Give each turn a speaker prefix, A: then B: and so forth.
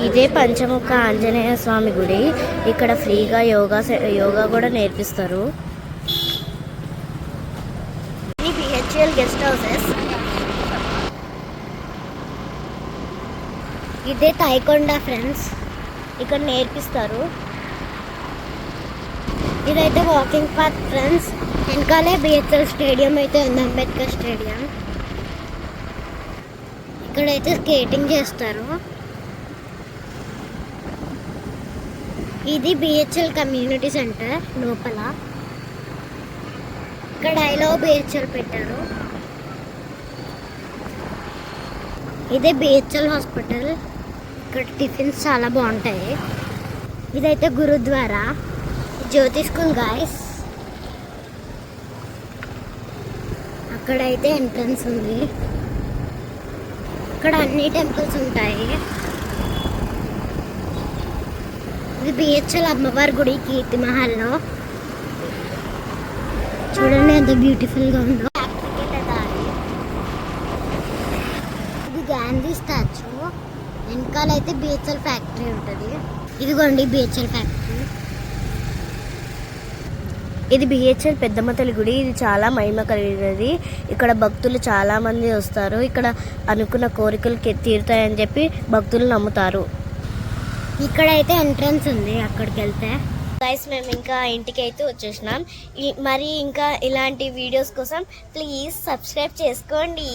A: ఇదే పంచముఖ ఆంజనేయ స్వామి గుడి. ఇక్కడ ఫ్రీగా యోగా కూడా నేర్పిస్తారు. ఇది బిహెచ్ఎల్ గెస్ట్ హౌసెస్. ఇదే తాయికొండ ఫ్రెండ్స్, ఇక్కడ నేర్పిస్తారు. ఇదైతే వాకింగ్ పాత్ ఫ్రెండ్స్. వెనకాలే బిహెచ్ఎల్ స్టేడియం అయితే ఉంది, అంబేద్కర్ స్టేడియం. ఇక్కడైతే స్కేటింగ్ చేస్తారు. ఇది బిహెచ్ఎల్ కమ్యూనిటీ సెంటర్ లోపల. ఇక్కడ ఐ లవ్ బిహెచ్ఎల్ పెట్టారు. ఇదే బిహెచ్ఎల్ హాస్పిటల్. ఇక్కడ టిఫిన్స్ చాలా బాగుంటాయి. ఇదైతే గురుద్వారా, జ్యోతి స్కూల్ గాయస్. అక్కడైతే ఎంట్రన్స్ ఉంది. ఇక్కడ అన్ని టెంపుల్స్ ఉంటాయి. ఇది బిహెచ్ఎల్ అమ్మవారి గుడి కీర్తి మహల్లో. చూడండి ఎంత బ్యూటిఫుల్ గా ఉందో. ఇది గాంధీ స్టాచ్యూ. వెనకాలైతే బిహెచ్ఎల్ ఫ్యాక్టరీ ఉంటుంది. ఇదిగోండి బిహెచ్ఎల్ ఫ్యాక్టరీ. ఇది బిహెచ్ఎల్ పెద్దమ్మ తల్లి గుడి. ఇది చాలా మహిమ కలిగినది. ఇక్కడ భక్తులు చాలా మంది వస్తారు. ఇక్కడ అనుకున్న కోరికలు తీరుతాయని చెప్పి భక్తులు నమ్ముతారు. ఇక్కడైతే ఎంట్రన్స్ ఉంది, అక్కడికి వెళ్తే. గైస్ మేము ఇంకా ఇంటికి అయితే వచ్చేసినాం. మరి ఇంకా ఇలాంటి వీడియోస్ కోసం ప్లీజ్ సబ్స్క్రైబ్ చేసుకోండి.